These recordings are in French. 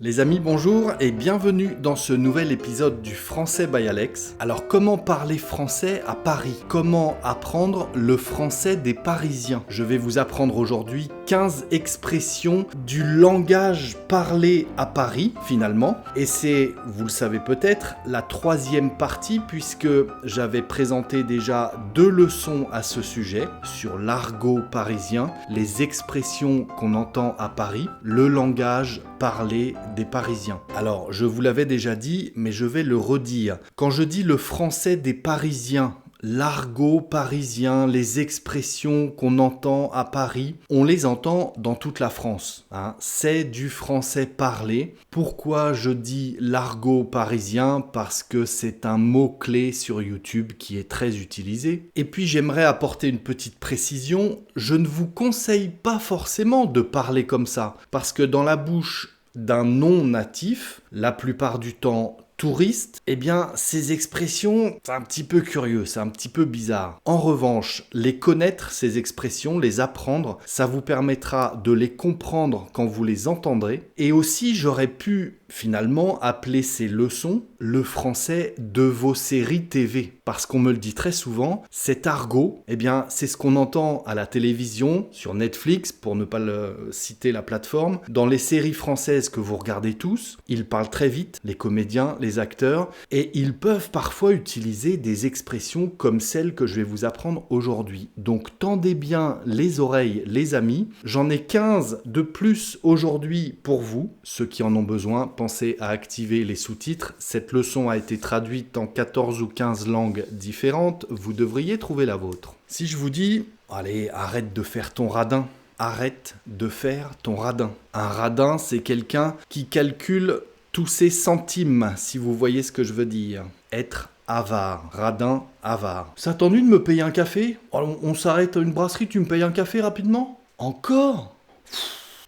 Les amis, bonjour et bienvenue dans ce nouvel épisode du Français by Alex. Alors, comment parler français à Paris? Comment apprendre le français des Parisiens? Je vais vous apprendre aujourd'hui 15 expressions du langage parlé à Paris, finalement. Et c'est, vous le savez peut-être, la troisième partie puisque j'avais présenté déjà 2 leçons à ce sujet sur l'argot parisien, les expressions qu'on entend à Paris, le langage parlé des Parisiens. Alors, je vous l'avais déjà dit, mais je vais le redire. Quand je dis le français des Parisiens, l'argot parisien, les expressions qu'on entend à Paris, on les entend dans toute la France. C'est du français parlé. Pourquoi je dis l'argot parisien? Parce que c'est un mot-clé sur YouTube qui est très utilisé. Et puis j'aimerais apporter une petite précision. Je ne vous conseille pas forcément de parler comme ça. Parce que dans la bouche d'un non-natif, la plupart du temps touriste, eh bien, ces expressions, c'est un petit peu curieux, c'est un petit peu bizarre. En revanche, les connaître, ces expressions, les apprendre, ça vous permettra de les comprendre quand vous les entendrez. Et aussi, j'aurais pu finalement appeler ces leçons le français de vos séries TV. Parce qu'on me le dit très souvent, cet argot, eh bien, c'est ce qu'on entend à la télévision, sur Netflix, pour ne pas citer la plateforme. Dans les séries françaises que vous regardez tous, ils parlent très vite, les comédiens, les acteurs, et ils peuvent parfois utiliser des expressions comme celles que je vais vous apprendre aujourd'hui. Donc tendez bien les oreilles, les amis. J'en ai 15 de plus aujourd'hui pour vous, ceux qui en ont besoin. Pensez à activer les sous-titres. Cette leçon a été traduite en 14 ou 15 langues différentes. Vous devriez trouver la vôtre. Si je vous dis, allez, arrête de faire ton radin. Arrête de faire ton radin. Un radin, c'est quelqu'un qui calcule tous ses centimes, si vous voyez ce que je veux dire. Être avare, radin, avare. Ça t'ennuie de me payer un café? On s'arrête à une brasserie, tu me payes un café rapidement? Encore?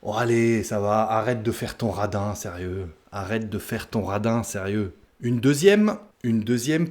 Oh allez, ça va, arrête de faire ton radin, sérieux. Arrête de faire ton radin, sérieux. Une deuxième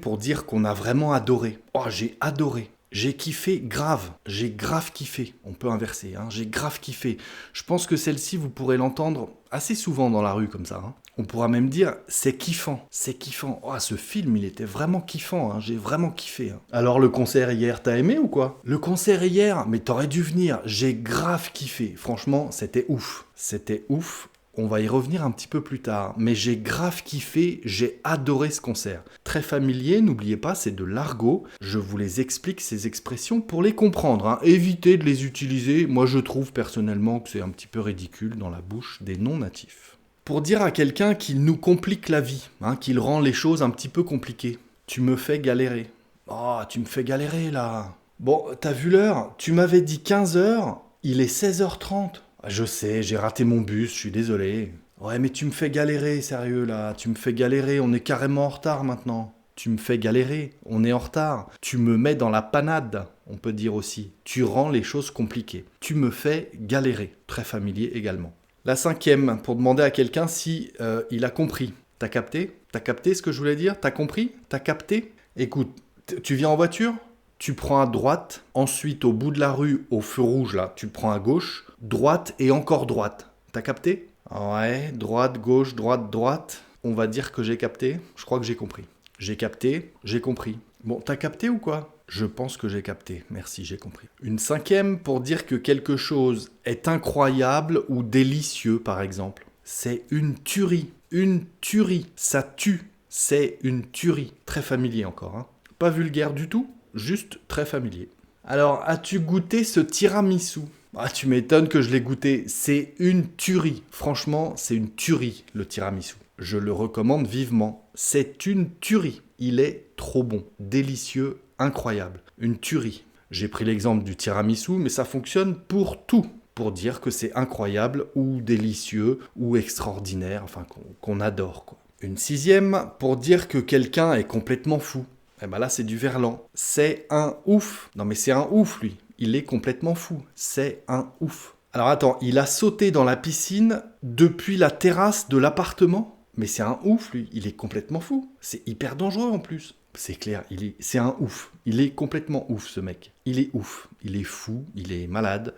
pour dire qu'on a vraiment adoré. Oh, j'ai adoré. J'ai kiffé grave, j'ai grave kiffé. On peut inverser, j'ai grave kiffé. Je pense que celle-ci, vous pourrez l'entendre assez souvent dans la rue comme ça. On pourra même dire, c'est kiffant, c'est kiffant. Oh, ce film, il était vraiment kiffant, j'ai vraiment kiffé. Alors le concert hier, t'as aimé ou quoi? Le concert hier, mais t'aurais dû venir, j'ai grave kiffé. Franchement, c'était ouf. C'était ouf. On va y revenir un petit peu plus tard, mais j'ai grave kiffé, j'ai adoré ce concert. Très familier, n'oubliez pas, c'est de l'argot. Je vous les explique, ces expressions, pour les comprendre. Évitez de les utiliser, moi je trouve personnellement que c'est un petit peu ridicule dans la bouche des non-natifs. Pour dire à quelqu'un qu'il nous complique la vie, qu'il rend les choses un petit peu compliquées. Tu me fais galérer. Oh, tu me fais galérer là. Bon, t'as vu l'heure? Tu m'avais dit 15h, il est 16h30. Je sais, j'ai raté mon bus, je suis désolé. Ouais, mais tu me fais galérer, sérieux, là. Tu me fais galérer, on est carrément en retard maintenant. Tu me fais galérer, on est en retard. Tu me mets dans la panade, on peut dire aussi. Tu rends les choses compliquées. Tu me fais galérer, très familier également. La cinquième, pour demander à quelqu'un si il a compris. T'as capté? T'as capté ce que je voulais dire? T'as compris? T'as capté? Écoute, tu viens en voiture? Tu prends à droite, ensuite au bout de la rue, au feu rouge là, tu prends à gauche, droite et encore droite. T'as capté? Ouais, droite, gauche, droite, droite. On va dire que j'ai capté. Je crois que j'ai compris. J'ai capté, j'ai compris. Bon, t'as capté ou quoi? Je pense que j'ai capté. Merci, j'ai compris. Une cinquième pour dire que quelque chose est incroyable ou délicieux, par exemple. C'est une tuerie. Une tuerie. Ça tue. C'est une tuerie. Très familier encore. Pas vulgaire du tout. Juste très familier. Alors, as-tu goûté ce tiramisu? Ah, tu m'étonnes que je l'ai goûté. C'est une tuerie. Franchement, c'est une tuerie, le tiramisu. Je le recommande vivement. C'est une tuerie. Il est trop bon, délicieux, incroyable. Une tuerie. J'ai pris l'exemple du tiramisu, mais ça fonctionne pour tout. Pour dire que c'est incroyable ou délicieux ou extraordinaire, enfin qu'on adore, quoi. Une sixième pour dire que quelqu'un est complètement fou. Eh ben là, c'est du verlan. C'est un ouf. Non, mais c'est un ouf, lui. Il est complètement fou. C'est un ouf. Alors attends, il a sauté dans la piscine depuis la terrasse de l'appartement? Mais c'est un ouf, lui. Il est complètement fou. C'est hyper dangereux en plus. C'est clair, c'est un ouf. Il est complètement ouf, ce mec. Il est ouf. Il est fou. Il est malade.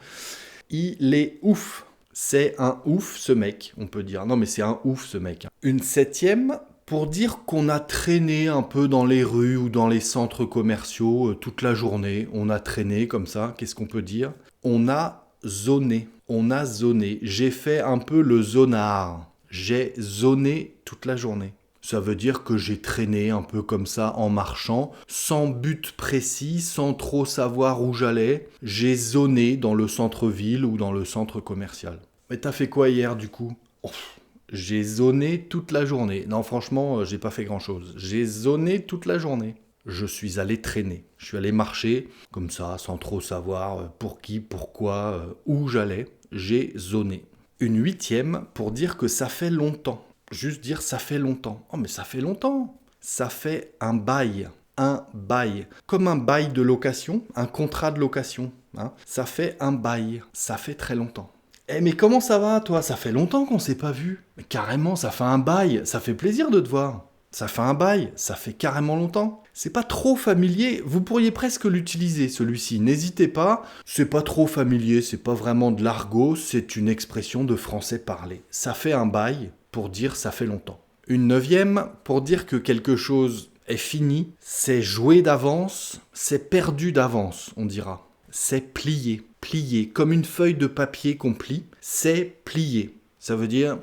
Il est ouf. C'est un ouf ce mec, on peut dire. Non mais c'est un ouf ce mec. Une septième, pour dire qu'on a traîné un peu dans les rues ou dans les centres commerciaux toute la journée. On a traîné comme ça, qu'est-ce qu'on peut dire? On a zoné. On a zoné. J'ai fait un peu le zonard. J'ai zoné toute la journée. Ça veut dire que j'ai traîné un peu comme ça en marchant, sans but précis, sans trop savoir où j'allais. J'ai zoné dans le centre-ville ou dans le centre commercial. Mais t'as fait quoi hier du coup? J'ai zoné toute la journée. Non, franchement, j'ai pas fait grand-chose. J'ai zoné toute la journée. Je suis allé traîner. Je suis allé marcher, comme ça, sans trop savoir pour qui, pourquoi, où j'allais. J'ai zoné. Une huitième pour dire que ça fait longtemps. Juste dire ça fait longtemps. Oh mais ça fait longtemps. Ça fait un bail. Un bail. Comme un bail de location, un contrat de location. Hein. Ça fait un bail. Ça fait très longtemps. Eh mais comment ça va toi? Ça fait longtemps qu'on s'est pas vu. Mais carrément, ça fait un bail. Ça fait plaisir de te voir. Ça fait un bail. Ça fait carrément longtemps. C'est pas trop familier. Vous pourriez presque l'utiliser celui-ci. N'hésitez pas. C'est pas trop familier. C'est pas vraiment de l'argot. C'est une expression de français parlé. Ça fait un bail. Pour dire ça fait longtemps. Une neuvième, pour dire que quelque chose est fini, c'est joué d'avance, c'est perdu d'avance, on dira. C'est plié, plié, comme une feuille de papier qu'on plie, c'est plié. Ça veut dire,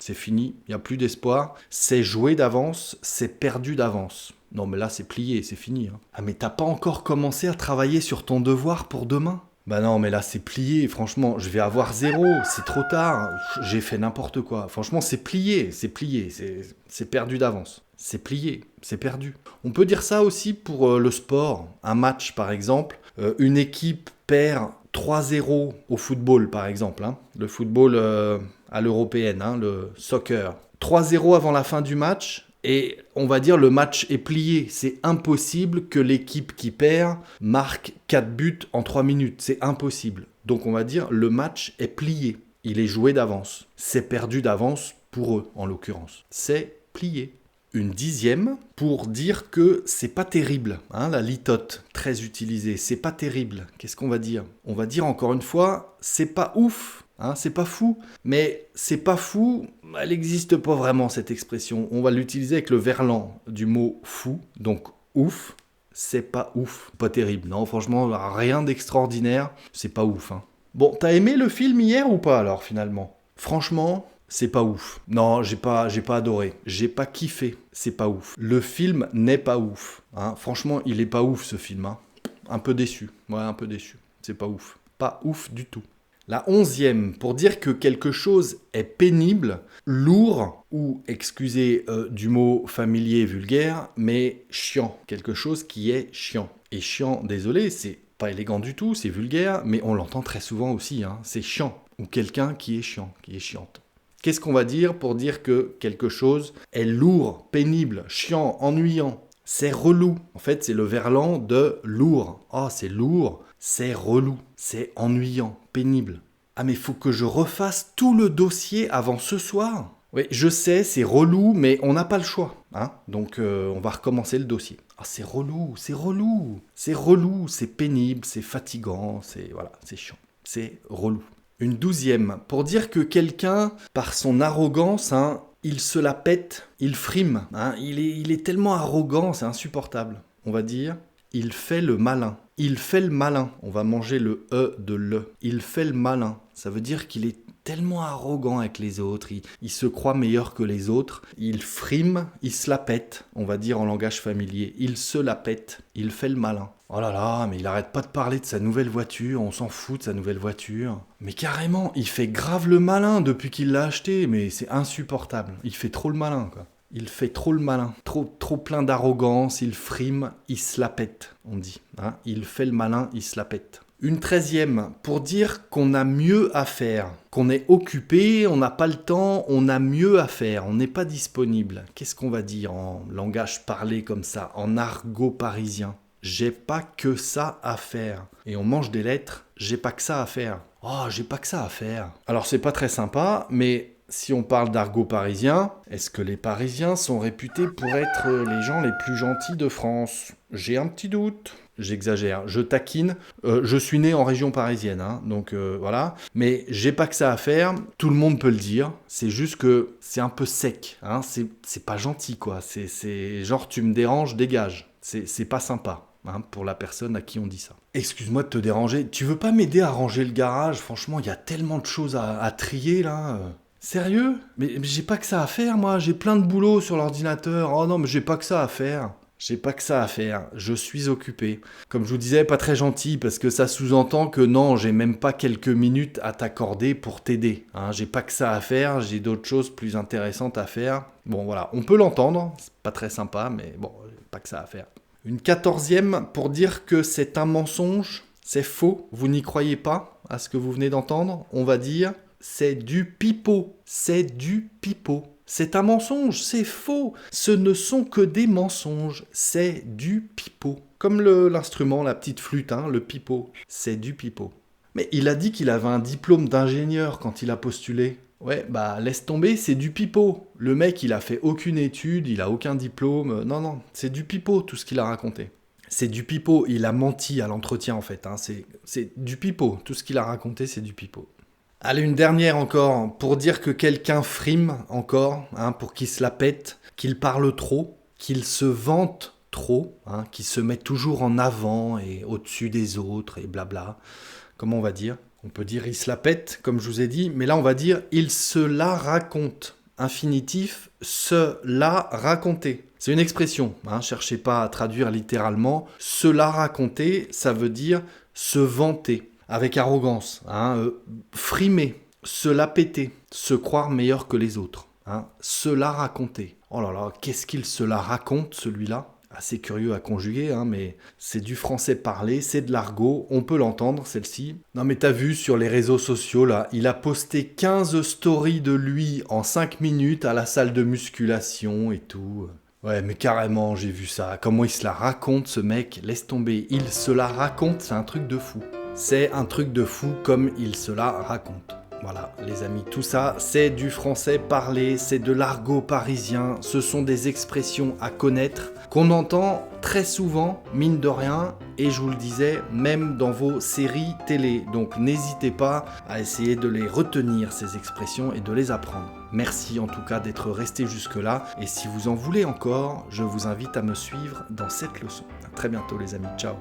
c'est fini, il n'y a plus d'espoir, c'est joué d'avance, c'est perdu d'avance. Non mais là c'est plié, c'est fini. Hein. Ah mais t'as pas encore commencé à travailler sur ton devoir pour demain ? Bah non, mais là c'est plié, franchement, je vais avoir 0, c'est trop tard, j'ai fait n'importe quoi. Franchement, c'est plié, c'est perdu d'avance. C'est plié, c'est perdu. On peut dire ça aussi pour le sport. Un match, par exemple, une équipe perd 3-0 au football, par exemple. Hein. Le football à l'européenne, hein, le soccer. 3-0 avant la fin du match. Et on va dire le match est plié. C'est impossible que l'équipe qui perd marque 4 buts en 3 minutes. C'est impossible. Donc on va dire le match est plié. Il est joué d'avance. C'est perdu d'avance pour eux, en l'occurrence. C'est plié. Une dixième pour dire que c'est pas terrible. Hein, la litote, très utilisée. C'est pas terrible. Qu'est-ce qu'on va dire? On va dire encore une fois, c'est pas ouf. Hein, c'est pas fou, mais c'est pas fou, elle n'existe pas vraiment cette expression. On va l'utiliser avec le verlan du mot fou, donc ouf, c'est pas ouf, pas terrible. Non, franchement, rien d'extraordinaire, c'est pas ouf. Hein. Bon, t'as aimé le film hier ou pas alors finalement? Franchement, c'est pas ouf. Non, j'ai pas adoré, j'ai pas kiffé, c'est pas ouf. Le film n'est pas ouf. Hein. Franchement, il est pas ouf ce film. Hein. Un peu déçu, ouais, un peu déçu. C'est pas ouf, pas ouf du tout. La 11e, pour dire que quelque chose est pénible, lourd, ou, excusez du mot familier et vulgaire, mais chiant. Quelque chose qui est chiant. Et chiant, désolé, c'est pas élégant du tout, c'est vulgaire, mais on l'entend très souvent aussi, hein, c'est chiant. Ou quelqu'un qui est chiant, qui est chiante. Qu'est-ce qu'on va dire pour dire que quelque chose est lourd, pénible, chiant, ennuyant? C'est relou. En fait, c'est le verlan de lourd. Oh, c'est lourd, c'est relou, c'est ennuyant, pénible. Ah, mais faut que je refasse tout le dossier avant ce soir. Oui, je sais, c'est relou, mais on n'a pas le choix. Hein. Donc, on va recommencer le dossier. Ah, c'est relou, c'est relou. C'est relou, c'est pénible, c'est fatigant, c'est voilà, c'est chiant. C'est relou. Une 12e, pour dire que quelqu'un, par son arrogance, hein, il se la pète, il frime. Hein, il est tellement arrogant, c'est insupportable. On va dire, il fait le malin. Il fait le malin. On va manger le E de le. Il fait le malin. Ça veut dire qu'il est tellement arrogant avec les autres. Il se croit meilleur que les autres. Il frime, il se la pète. On va dire en langage familier. Il se la pète. Il fait le malin. Oh là là, mais il arrête pas de parler de sa nouvelle voiture. On s'en fout de sa nouvelle voiture. Mais carrément, il fait grave le malin depuis qu'il l'a acheté. Mais c'est insupportable. Il fait trop le malin, quoi. Il fait trop le malin, trop plein d'arrogance, il frime, il se la pète, on dit. Hein, il fait le malin, il se la pète. Une 13e, pour dire qu'on a mieux à faire, qu'on est occupé, on n'a pas le temps, on a mieux à faire, on n'est pas disponible. Qu'est-ce qu'on va dire en langage parlé comme ça, en argot parisien? J'ai pas que ça à faire. Et on mange des lettres, j'ai pas que ça à faire. Oh, j'ai pas que ça à faire. Alors c'est pas très sympa, mais... Si on parle d'argot parisien, est-ce que les Parisiens sont réputés pour être les gens les plus gentils de France? J'ai un petit doute. j'exagère, je taquine. Je suis né en région parisienne, hein, donc voilà. Mais j'ai pas que ça à faire, tout le monde peut le dire. C'est juste que c'est un peu sec, hein, c'est pas gentil, quoi. C'est genre, tu me déranges, dégage. C'est pas sympa, hein, pour la personne à qui on dit ça. Excuse-moi de te déranger, tu veux pas m'aider à ranger le garage? Franchement, il y a tellement de choses à trier, là. Sérieux? Mais j'ai pas que ça à faire, moi. J'ai plein de boulot sur l'ordinateur. Oh non, mais j'ai pas que ça à faire. J'ai pas que ça à faire, je suis occupé. Comme je vous disais, pas très gentil, parce que ça sous-entend que non, j'ai même pas quelques minutes à t'accorder pour t'aider. Hein, j'ai pas que ça à faire, j'ai d'autres choses plus intéressantes à faire. Bon voilà, on peut l'entendre, c'est pas très sympa, mais bon, j'ai pas que ça à faire. Une 14e pour dire que c'est un mensonge, c'est faux, vous n'y croyez pas à ce que vous venez d'entendre, on va dire c'est du pipeau, c'est du pipeau. C'est un mensonge, c'est faux. Ce ne sont que des mensonges, c'est du pipeau. Comme l'instrument, la petite flûte, hein, le pipeau, c'est du pipeau. Mais il a dit qu'il avait un diplôme d'ingénieur quand il a postulé. Ouais, bah laisse tomber, c'est du pipeau. Le mec, il a fait aucune étude, il a aucun diplôme. Non, c'est du pipeau tout ce qu'il a raconté. C'est du pipeau, il a menti à l'entretien en fait. Hein. C'est du pipeau, tout ce qu'il a raconté, c'est du pipeau. Allez, une dernière encore, pour dire que quelqu'un frime encore, hein, pour qu'il se la pète, qu'il parle trop, qu'il se vante trop, hein, qu'il se met toujours en avant et au-dessus des autres et blabla. Comment on va dire? On peut dire il se la pète, comme je vous ai dit, mais là on va dire il se la raconte. Infinitif, se la raconter. C'est une expression, hein, cherchez pas à traduire littéralement. Se la raconter, ça veut dire se vanter. Avec arrogance, hein, frimer, se la péter, se croire meilleur que les autres, hein, se la raconter. Oh là là, qu'est-ce qu'il se la raconte celui-là? Assez curieux à conjuguer, hein, mais c'est du français parlé, c'est de l'argot, on peut l'entendre celle-ci. Non mais t'as vu sur les réseaux sociaux là, il a posté 15 stories de lui en 5 minutes à la salle de musculation et tout. Ouais, mais carrément, j'ai vu ça. Comment il se la raconte, ce mec? Laisse tomber. Il se la raconte, c'est un truc de fou. C'est un truc de fou comme il se la raconte. Voilà, les amis, tout ça, c'est du français parlé, c'est de l'argot parisien. Ce sont des expressions à connaître qu'on entend très souvent, mine de rien, et je vous le disais, même dans vos séries télé. Donc n'hésitez pas à essayer de les retenir, ces expressions, et de les apprendre. Merci en tout cas d'être resté jusque-là, et si vous en voulez encore, je vous invite à me suivre dans cette leçon. À très bientôt les amis, ciao.